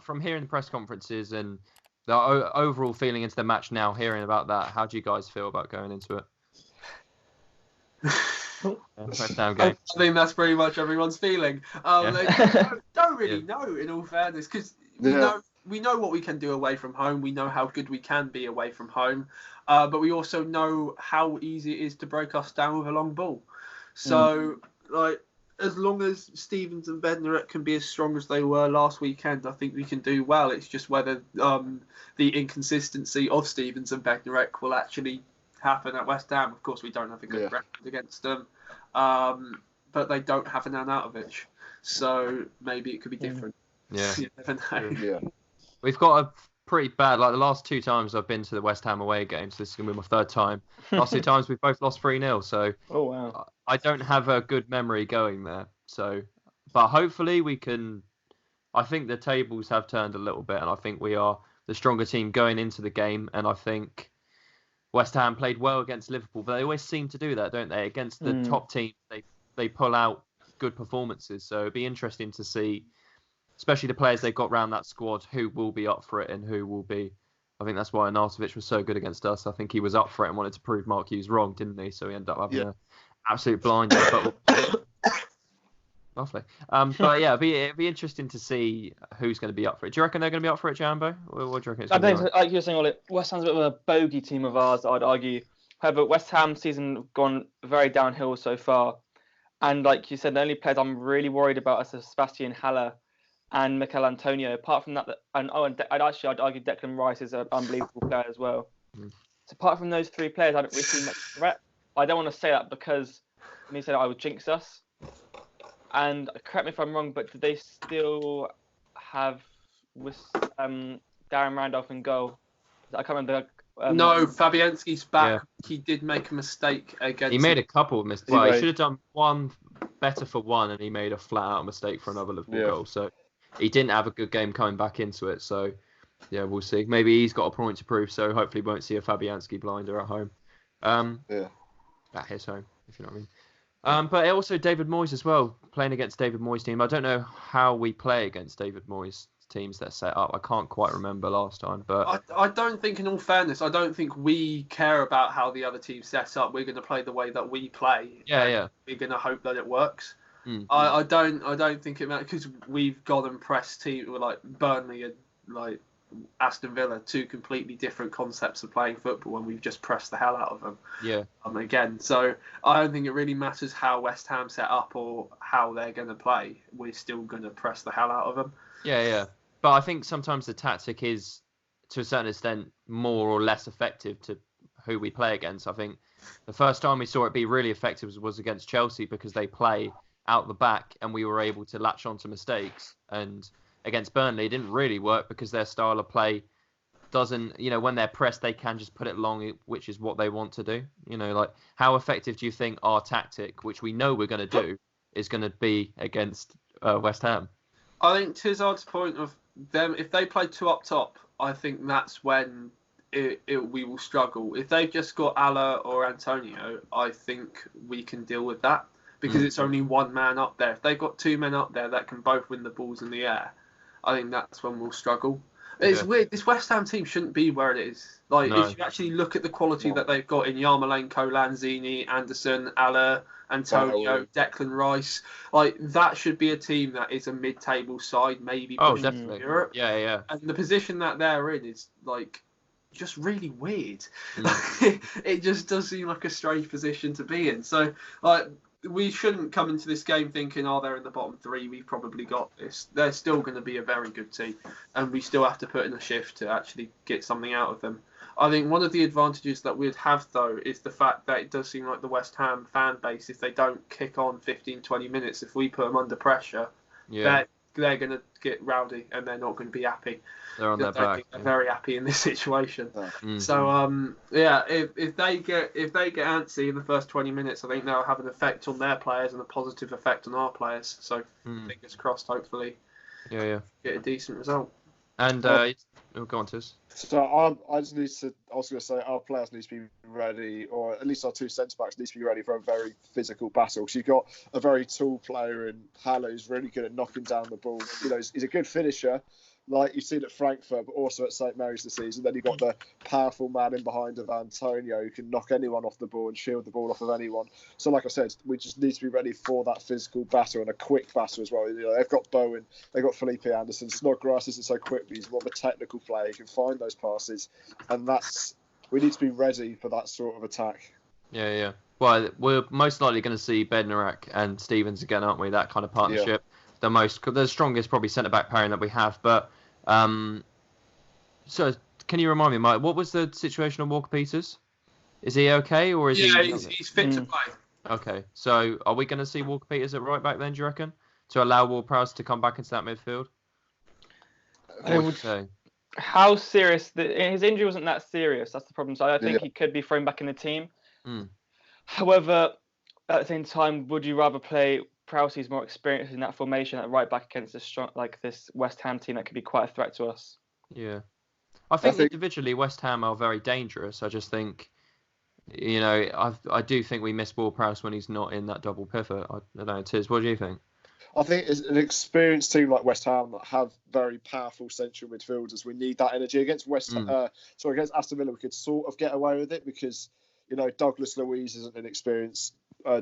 from hearing the press conferences and the overall feeling into the match now, hearing about that, how do you guys feel about going into it? West Ham game. I think that's pretty much everyone's feeling. Don't really know, in all fairness, because we know what we can do away from home. We know how good we can be away from home, but we also know how easy it is to break us down with a long ball. So, as long as Stevens and Bednarek can be as strong as they were last weekend, I think we can do well. It's just whether the inconsistency of Stevens and Bednarek will actually happen at West Ham. Of course, we don't have a good record against them, but they don't have an Arnautovic, so maybe it could be different. Yeah, you never know. Yeah, we've got a pretty bad. Like the last 2 times I've been to the West Ham away games, this is gonna be my 3rd time. Last 2 times we've both lost 3-0. So I don't have a good memory going there. So, but hopefully we can. I think the tables have turned a little bit, and I think we are the stronger team going into the game, and I think West Ham played well against Liverpool, but they always seem to do that, don't they? Against the top teams, they pull out good performances. So it'd be interesting to see, especially the players they've got around that squad, who will be up for it and who will be. I think that's why Arnautovic was so good against us. I think he was up for it and wanted to prove Mark Hughes wrong, didn't he? So he ended up having an absolute blinder. But lovely. But yeah, it'd be interesting to see who's going to be up for it. Do you reckon they're going to be up for it, Jambo? What do you reckon it's going to be like? Like you were saying, Ollie, West Ham's a bit of a bogey team of ours, I'd argue. However, West Ham's season gone very downhill so far. And like you said, the only players I'm really worried about are Sebastian Haller and Mikel Antonio. Apart from that, I'd argue Declan Rice is an unbelievable player as well. So apart from those 3 players, I don't really see much threat. I don't want to say that because when he said I would jinx us. And correct me if I'm wrong, but do they still have Darren Randolph in goal? I can't remember. No, Fabianski's back. Yeah. He did make a mistake against. He made a couple of mistakes. Well, he should have done one better for one, and he made a flat-out mistake for another Liverpool goal. So he didn't have a good game coming back into it. So yeah, we'll see. Maybe he's got a point to prove. So hopefully, we won't see a Fabianski blinder at home. At his home, if you know what I mean. But also David Moyes as well, playing against David Moyes' team. I don't know how we play against David Moyes' teams that are set up. I can't quite remember last time, but I don't think, in all fairness, I don't think we care about how the other team sets up. We're going to play the way that we play. Yeah. We're going to hope that it works. I don't think it matters, because we've gone and pressed teams like Burnley and like Aston Villa, 2 completely different concepts of playing football, and we've just pressed the hell out of them. Yeah. Again, so I don't think it really matters how West Ham set up or how they're going to play. We're still going to press the hell out of them. Yeah. But I think sometimes the tactic is, to a certain extent, more or less effective to who we play against. I think the first time we saw it be really effective was against Chelsea, because they play out the back and we were able to latch onto mistakes. And against Burnley, it didn't really work because their style of play doesn't, when they're pressed, they can just put it long, which is what they want to do. Like, how effective do you think our tactic, which we know we're going to do, is going to be against West Ham? I think Tizard's point of them, if they play 2 up top, I think that's when we will struggle. If they've just got Ala or Antonio, I think we can deal with that, because it's only 1 man up there. If they've got 2 men up there that can both win the balls in the air, I think that's when we'll struggle. It's weird. This West Ham team shouldn't be where it is. If you actually look at the quality that they've got in Yarmolenko, Lanzini, Anderson, Ala, Antonio, Declan Rice, that should be a team that is a mid-table side, maybe pushing for Europe. Yeah. And the position that they're in is just really weird. It just does seem like a strange position to be in. So we shouldn't come into this game thinking, they're in the bottom 3, we've probably got this. They're still going to be a very good team, and we still have to put in a shift to actually get something out of them. I think one of the advantages that we'd have, though, is the fact that it does seem like the West Ham fan base, if they don't kick on 15, 20 minutes, if we put them under pressure, they're going to get rowdy and they're not going to be happy. They're on their back. They're very happy in this situation. So, if they get antsy in the first 20 minutes, I think they'll have an effect on their players and a positive effect on our players. So, fingers crossed, hopefully, get a decent result. And go on, Tiz. So I was going to say our players need to be ready, or at least our 2 centre-backs need to be ready for a very physical battle. So you've got a very tall player in Haller who's really good at knocking down the ball. He's a good finisher, like you've seen at Frankfurt, but also at St Mary's this season. Then you've got the powerful man in behind of Antonio who can knock anyone off the ball and shield the ball off of anyone. So, like I said, we just need to be ready for that physical battle and a quick battle as well. You know, they've got Bowen, they've got Felipe Anderson. Snodgrass isn't so quick, but he's more of a technical player. He can find those passes, and we need to be ready for that sort of attack. Yeah. Well, we're most likely going to see Bednarak and Stevens again, aren't we? That kind of partnership. Yeah. The strongest probably centre-back pairing that we have. But so can you remind me, Mike, what was the situation on Walker-Peters? Is he okay, or is he? Yeah, he's fit to play. Okay, so are we going to see Walker-Peters at right back then, do you reckon? To allow Ward-Prowse to come back into that midfield? What would you say? How serious? His injury wasn't that serious. That's the problem. So I think he could be thrown back in the team. However, at the same time, would you rather play Prowse, who's more experienced in that formation at right back against this West Ham team that could be quite a threat to us? Yeah. I think individually West Ham are very dangerous. I just think, you know, I do think we miss Ward-Prowse when he's not in that double pivot. I don't know, Tiz, what do you think? I think it's an experienced team like West Ham that have very powerful central midfielders. We need that energy against against Aston Villa. We could sort of get away with it because, you know, Douglas Luiz isn't an experienced.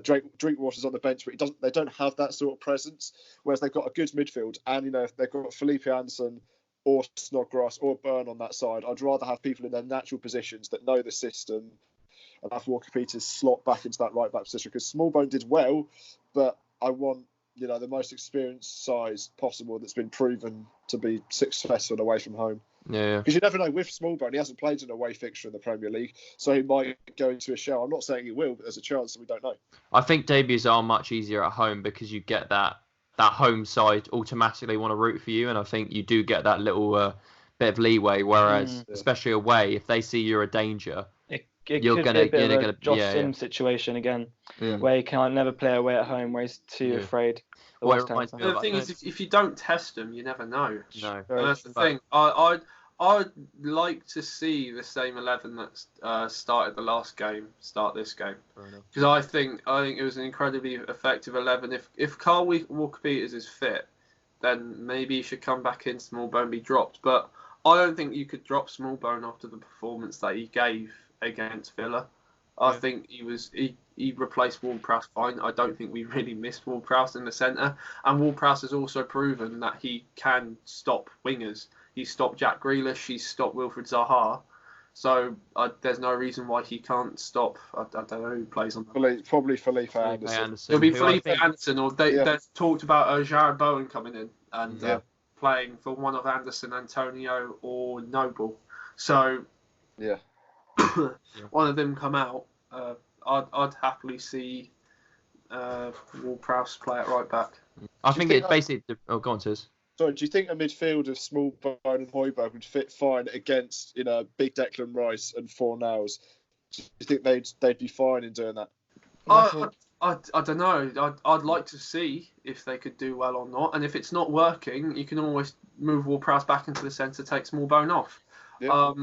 Drinkwater's on the bench, but they don't have that sort of presence. Whereas they've got a good midfield, and you know, if they've got Felipe Anderson or Snodgrass or Byrne on that side, I'd rather have people in their natural positions that know the system and have Walker-Peters slot back into that right back position. Because Smallbone did well, but I want, you know, the most experienced size possible that's been proven to be successful away from home. Yeah. Because you never know with Smallbone, he hasn't played an away fixture in the Premier League, so he might go into a shell. I'm not saying he will, but there's a chance that we don't know. I think debuts are much easier at home because you get that home side automatically want to root for you, and I think you do get that little bit of leeway. Whereas, especially away, if they see you're a danger, you're gonna be a Josh Sims situation again, where he can never play away at home, where he's too afraid. The thing is, if you don't test them, you never know. No, that's the thing. I'd like to see the same 11 that started the last game start this game, because I think it was an incredibly effective 11. If Carl Walker-Peters is fit, then maybe he should come back in, Smallbone be dropped. But I don't think you could drop Smallbone after the performance that he gave against Villa. I think he replaced Ward-Prowse fine. I don't think we really missed Ward-Prowse in the centre. And Ward-Prowse has also proven that he can stop wingers. He stopped Jack Grealish. He stopped Wilfried Zaha. So there's no reason why he can't stop. I don't know who plays on that. Probably Felipe Anderson. It'll be Felipe Anderson, or they've talked about Jared Bowen coming in and playing for one of Anderson, Antonio, or Noble. So one of them come out. I'd happily see Ward-Prowse play at right back. I think it's basically. Oh, go on, Tiz. Sorry, do you think a midfield of Smallbone and Højbjerg would fit fine against, you know, big Declan Rice and Fornals? Do you think they'd be fine in doing that? I don't know. I'd like to see if they could do well or not. And if it's not working, you can always move Ward-Prowse back into the centre, take Smallbone off. Yeah.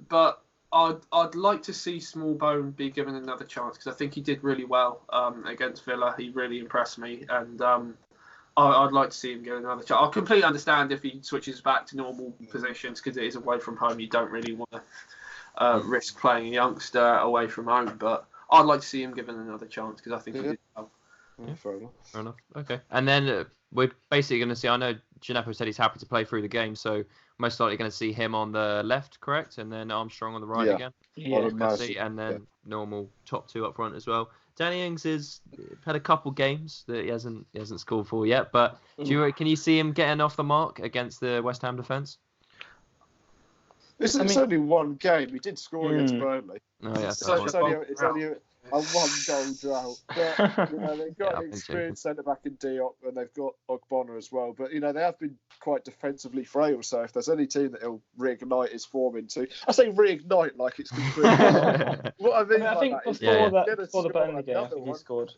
But I'd like to see Smallbone be given another chance because I think he did really well against Villa. He really impressed me, and I'd like to see him get another chance. I completely understand if he switches back to normal positions because it is away from home. You don't really want to risk playing a youngster away from home, but I'd like to see him given another chance because I think he did well. Yeah, fair enough. Okay. And then we're basically going to see, I know Gineppo said he's happy to play through the game, so most likely going to see him on the left, correct? And then Armstrong on the right again? And then normal top two up front as well. Danny Ings has had a couple games that he hasn't scored for yet, but can you see him getting off the mark against the West Ham defence? It's only one game. He did score against Burnley. Oh, yeah, it's only a one-goal drought. But, you know, they've got an experienced centre-back in Diop, and they've got Ogbonna as well. But, you know, they have been quite defensively frail. So if there's any team that he'll reignite his form into... I say reignite like it's completely... What I mean I think before the Burnley game, I think he scored.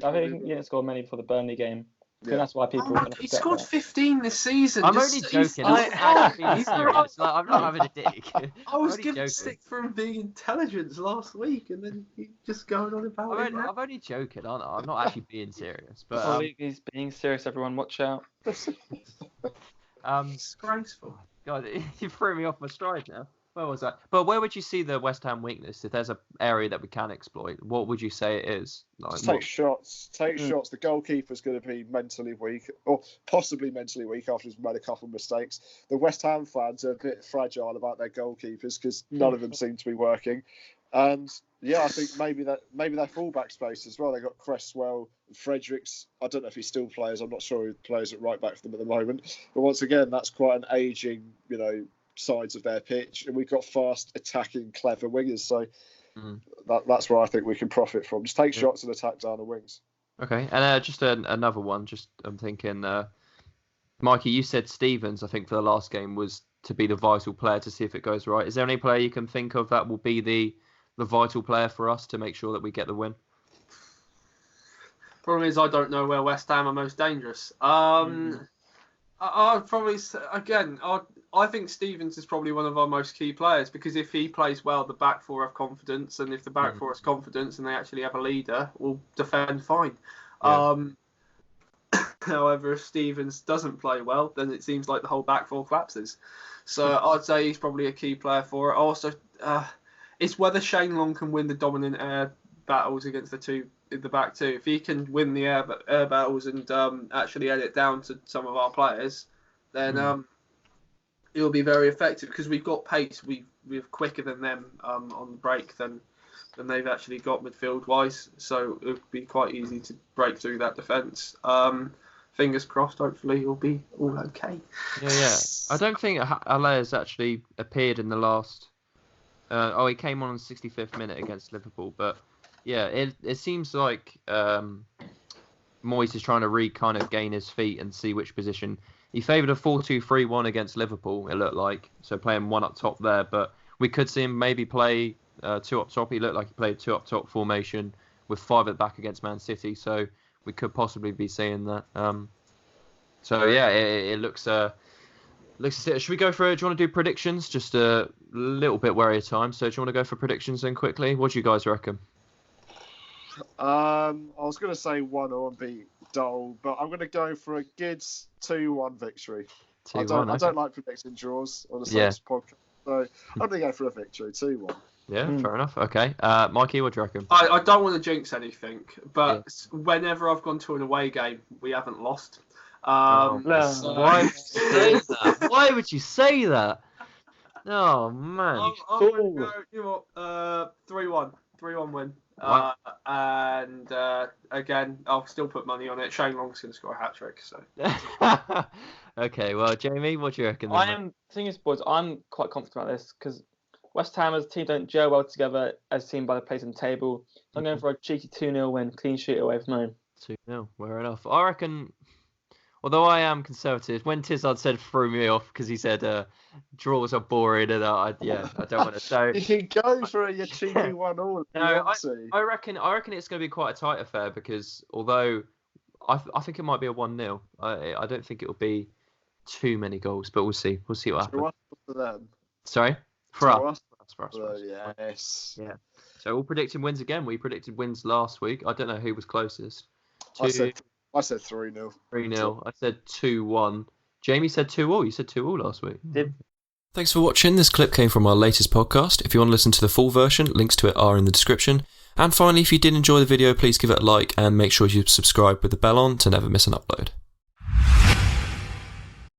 I think he didn't score many for the Burnley game. I think that's why people. He scored 15 this season. I'm only joking. I'm not having a dig. I was given stick for him being intelligent last week, and then he's just going on about it. I'm only joking, aren't I? I'm not actually being serious. But he's being serious. Everyone, watch out. Disgraceful. God, you threw me off my stride now. Where was that? But where would you see the West Ham weakness? If there's an area that we can exploit, what would you say it is? Just take shots. Take shots. The goalkeeper's going to be mentally weak, or possibly mentally weak after he's made a couple of mistakes. The West Ham fans are a bit fragile about their goalkeepers because none of them seem to be working. And yeah, I think maybe their fullback space as well. They got Cresswell, Fredericks. I don't know if he still plays. I'm not sure who plays at right back for them at the moment. But once again, that's quite an ageing, sides of their pitch, and we've got fast, attacking, clever wingers. So that's where I think we can profit from. Just take shots and attack down the wings. Okay, and just another one. Just I'm thinking, Mikey, you said Stevens, I think for the last game was to be the vital player to see if it goes right. Is there any player you can think of that will be the vital player for us to make sure that we get the win? Problem is, I don't know where West Ham are most dangerous. I'd probably again. I think Stevens is probably one of our most key players because if he plays well, the back four have confidence, and if the back four has confidence and they actually have a leader, we'll defend fine. Yeah. However, if Stevens doesn't play well, then it seems like the whole back four collapses. So I'd say he's probably a key player for it. Also, it's whether Shane Long can win the dominant air battles against the back two. If he can win the air battles and actually edit it down to some of our players, then he'll be very effective because we've got pace. We're quicker than them on the break than they've actually got midfield wise. So it'll be quite easy to break through that defence. Fingers crossed. Hopefully he'll be all okay. Yeah. I don't think Haller has actually appeared in the last. He came on the 65th minute against Liverpool, but yeah, it seems like Moyes is trying to kind of gain his feet and see which position. He favoured a 4-2-3-1 against Liverpool, it looked like, so playing one up top there, but we could see him maybe play two up top. He looked like he played two up top formation with five at the back against Man City, so we could possibly be seeing that. It looks... should we go for it? Do you want to do predictions? Just a little bit wary of time. So do you want to go for predictions then quickly? What do you guys reckon? I was going to say 1-0 and be dull, but I'm going to go for a good 2-1 victory. I don't like predicting draws on the Saints podcast, so I'm going to go for a victory, 2-1. Yeah, fair enough. Okay. Mikey, what do you reckon? I don't want to jinx anything, but whenever I've gone to an away game, we haven't lost. Why would you say that? Why would you say that? Oh man! I'm go, 3-1 win. Wow. Again, I'll still put money on it. Shane Long's going to score a hat trick. So. Okay, well, Jamie, what do you reckon? I'm quite confident about this because West Ham as a team don't gel well together as seen by the place on the table. So I'm going for a cheeky 2-0 win, clean sheet away from home. 2-0, fair enough. I reckon. Although I am conservative, when Tizard said threw me off because he said draws are boring and I don't want to. So you can go for your cheeky 1-1. I reckon it's going to be quite a tight affair because although I think it might be a 1-0, I don't think it will be too many goals, but we'll see. We'll see what happens. For them. Sorry, for us. Yes. Yeah. So we're predicting wins again. We predicted wins last week. I don't know who was closest. I said 3-0. 3-0. I said 2-1. Jamie said 2-all. You said 2-all last week. Thanks for watching. This clip came from our latest podcast. If you want to listen to the full version, links to it are in the description. And finally, if you did enjoy the video, please give it a like and make sure you subscribe with the bell on to never miss an upload.